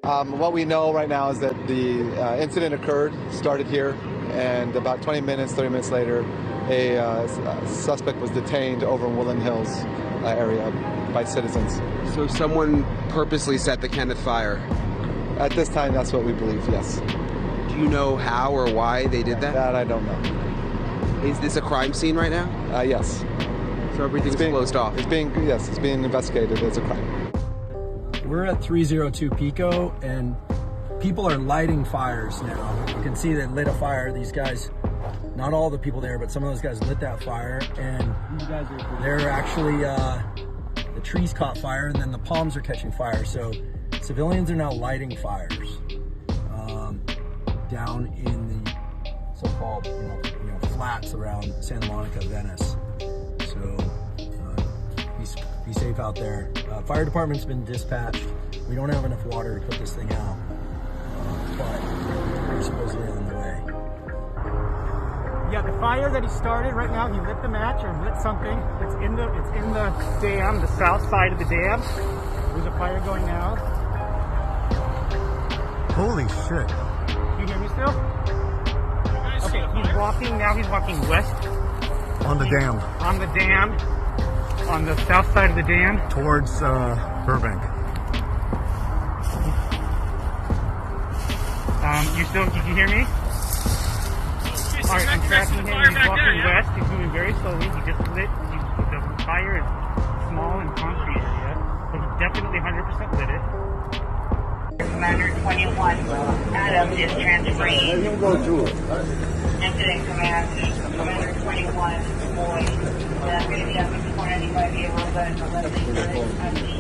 What we know right now is that the incident started here, and about 20 minutes, 30 minutes later, a suspect was detained over in Woodland Hills area by citizens. So someone purposely set the Kenneth fire? At this time, that's what we believe, yes. Do you know how or why they did that? That I don't know. Is this a crime scene right now? Yes. So everything's closed off? It's being investigated as a crime. We're at 302 Pico, and people are lighting fires now. You can see they lit a fire. These guys, not all the people there, but some of those guys lit that fire, and they're actually, the trees caught fire, and then the palms are catching fire. So civilians are now lighting fires down in the so-called flats around Santa Monica, Venice. So be safe out there. Fire department's been dispatched. We don't have enough water to put this thing out, but we're supposedly on the way. Yeah, the fire that he started right now, he lit the match or lit something. It's in the dam, the south side of the dam. There's a fire going now. Holy shit. Can you hear me still? Okay, he's walking west. On the dam. On the dam. On the south side of the dam. Towards Burbank. Did you hear me? Alright, I'm tracking him. He's walking west. He's moving very slowly. He just lit. The fire is small and concrete area, but he definitely 100% lit it. Commander 21, Adams is transferring. Incident command, Commander 21, boy. That's going to be up before anybody be able to let me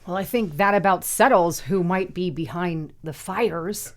Well, I think that about settles who might be behind the fires.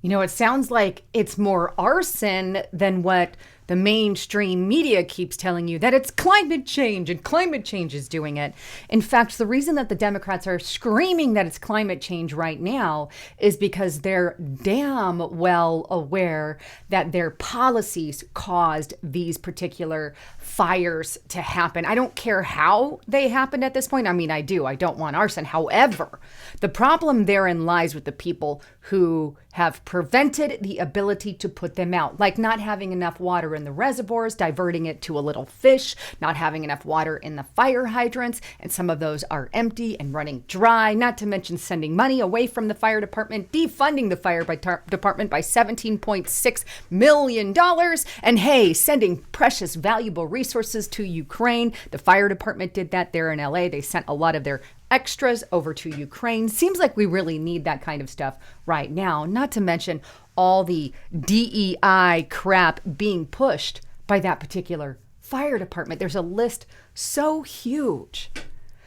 You know, it sounds like it's more arson than what the mainstream media keeps telling you, that it's climate change and climate change is doing it. In fact, the reason that the Democrats are screaming that it's climate change right now is because they're damn well aware that their policies caused these particular fires to happen. I don't care how they happened at this point. I mean, I do. I don't want arson. However, the problem therein lies with the people who have prevented the ability to put them out, like not having enough water in the reservoirs, diverting it to a little fish, not having enough water in the fire hydrants, and some of those are empty and running dry, not to mention sending money away from the fire department, defunding the fire department by $17.6 million, and hey, sending precious, valuable resources to Ukraine. The fire department did that there in LA. They sent a lot of their extras over to Ukraine. Seems like we really need that kind of stuff right now, not to mention all the DEI crap being pushed by that particular fire department. There's a list so huge.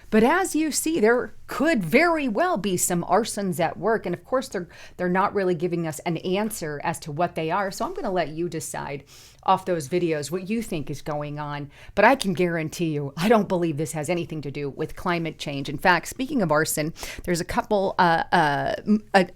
But as you see, there could very well be some arsons at work. And of course, they're not really giving us an answer as to what they are. So I'm going to let you decide off those videos what you think is going on. But I can guarantee you, I don't believe this has anything to do with climate change. In fact, speaking of arson, there's a couple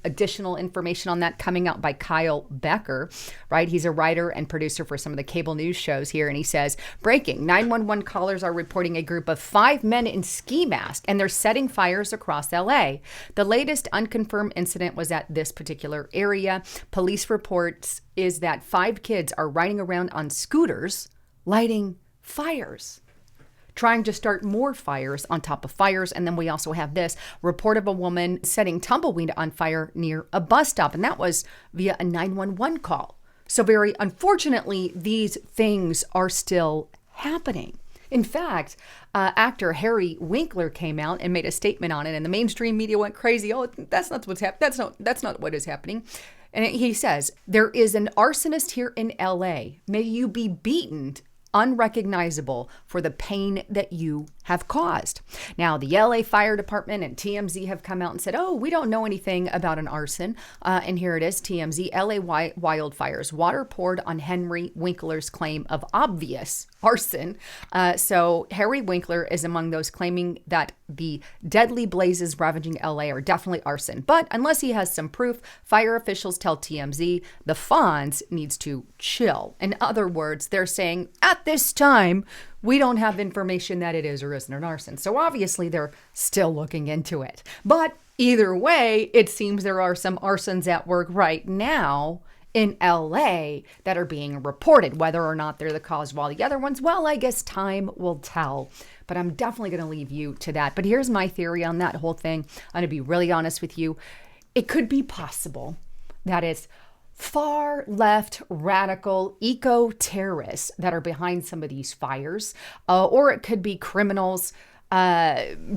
additional information on that coming out by Kyle Becker, right? He's a writer and producer for some of the cable news shows here. And he says, breaking, 911 callers are reporting a group of 5 men in ski masks, and they're setting fires across LA. The latest unconfirmed incident was at this particular area. Police reports is that 5 kids are riding around on scooters, lighting fires, trying to start more fires on top of fires. And then we also have this report of a woman setting tumbleweed on fire near a bus stop, and that was via a 911 call. So very unfortunately, these things are still happening. In fact, actor Harry Winkler came out and made a statement on it, and the mainstream media went crazy. Oh, that's not what's happening. That's not what is happening. And he says, there is an arsonist here in LA. May you be beaten unrecognizable for the pain that you have caused. Now, the LA Fire Department and TMZ have come out and said, oh, we don't know anything about an arson. And here it is, TMZ, LA wildfires, water poured on Henry Winkler's claim of obvious arson. So Harry Winkler is among those claiming that the deadly blazes ravaging LA are definitely arson. But unless he has some proof, fire officials tell TMZ the Fonz needs to chill. In other words, they're saying at this time, we don't have information that it is or isn't an arson. So obviously they're still looking into it. But either way, it seems there are some arsons at work right now in LA that are being reported. Whether or not they're the cause of all the other ones, well, I guess time will tell. But I'm definitely going to leave you to that. But here's my theory on that whole thing. I'm going to be really honest with you. It could be possible that it's far left radical eco-terrorists that are behind some of these fires, or it could be criminals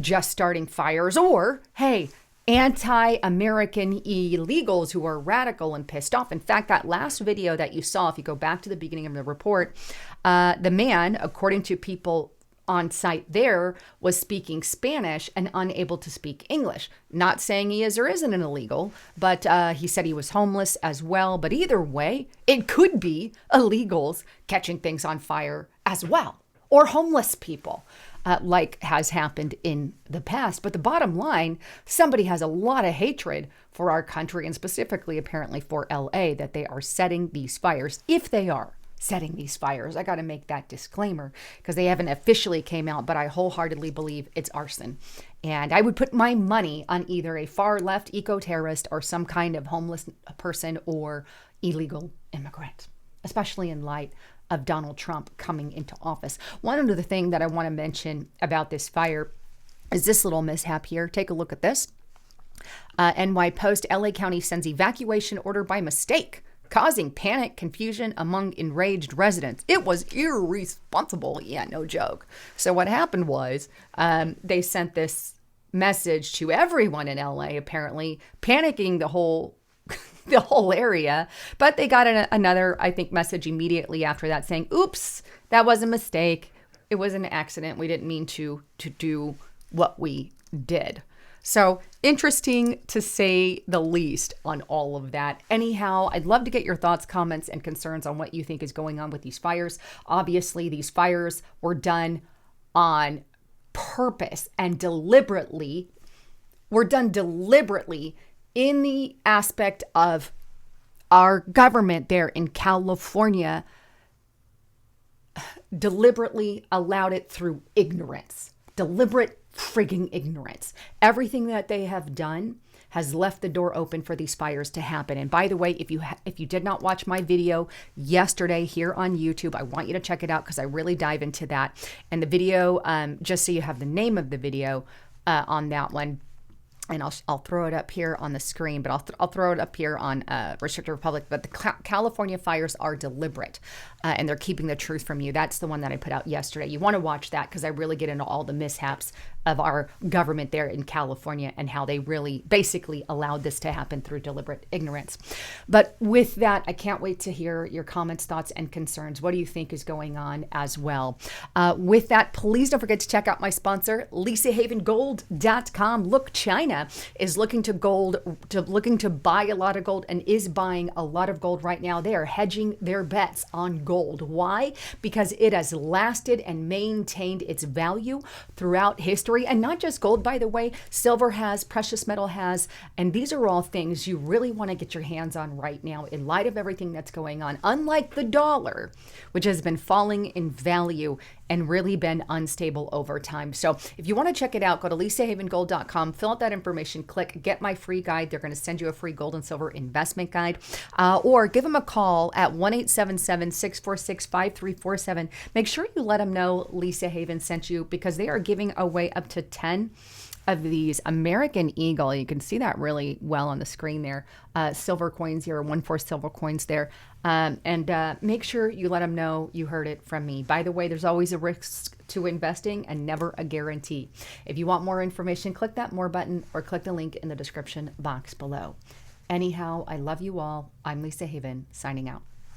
just starting fires, or hey, anti-American illegals who are radical and pissed off. In fact, that last video that you saw, if you go back to the beginning of the report, the man, according to people on site there, was speaking Spanish and unable to speak English. Not saying he is or isn't an illegal, but he said he was homeless as well. But either way, it could be illegals catching things on fire as well, or homeless people, like has happened in the past. But the bottom line, somebody has a lot of hatred for our country, and specifically apparently for LA, that they are setting these fires, if they are setting these fires. I got to make that disclaimer because they haven't officially came out, but I wholeheartedly believe it's arson. And I would put my money on either a far left eco-terrorist or some kind of homeless person or illegal immigrant, especially in light of Donald Trump coming into office. One other thing that I want to mention about this fire is this little mishap here. Take a look at this. NY Post, LA County sends evacuation order by mistake, causing panic, confusion among enraged residents. It was irresponsible. Yeah, no joke. So what happened was they sent this message to everyone in LA, apparently panicking the whole area. But they got another, I think, message immediately after that saying, oops, that was a mistake. It was an accident. We didn't mean to do what we did. So interesting to say the least on all of that. Anyhow, I'd love to get your thoughts, comments, and concerns on what you think is going on with these fires. Obviously, these fires were done on purpose and deliberately. Were done deliberately in the aspect of our government there in California deliberately allowed it through ignorance. Deliberate frigging ignorance. Everything that they have done has left the door open for these fires to happen. And by the way, if you did not watch my video yesterday here on YouTube, I want you to check it out because I really dive into that. And the video, just so you have the name of the video on that one, and I'll throw it up here on the screen, but I'll throw it up here on Restricted Republic. But the California fires are deliberate, and they're keeping the truth from you. That's the one that I put out yesterday. You want to watch that because I really get into all the mishaps of our government there in California and how they really basically allowed this to happen through deliberate ignorance. But with that, I can't wait to hear your comments, thoughts, and concerns. What do you think is going on as well? With that, please don't forget to check out my sponsor, LisaHavenGold.com. Look, China is looking to buy a lot of gold and is buying a lot of gold right now. They are hedging their bets on gold. Why? Because it has lasted and maintained its value throughout history. And not just gold, by the way, silver has, precious metal has, and these are all things you really want to get your hands on right now in light of everything that's going on. Unlike the dollar, which has been falling in value and really been unstable over time. So if you want to check it out, go to LisaHavenGold.com, fill out that information, click get my free guide. They're going to send you a free gold and silver investment guide, or give them a call at 1-877-646-5347. Make sure you let them know Lisa Haven sent you because they are giving away up to 10 of these American Eagle. You can see that really well on the screen there. Silver coins here, 1/4 silver coins there. And make sure you let them know you heard it from me. By the way, there's always a risk to investing and never a guarantee. If you want more information, click that more button or click the link in the description box below. Anyhow, I love you all. I'm Lisa Haven, signing out.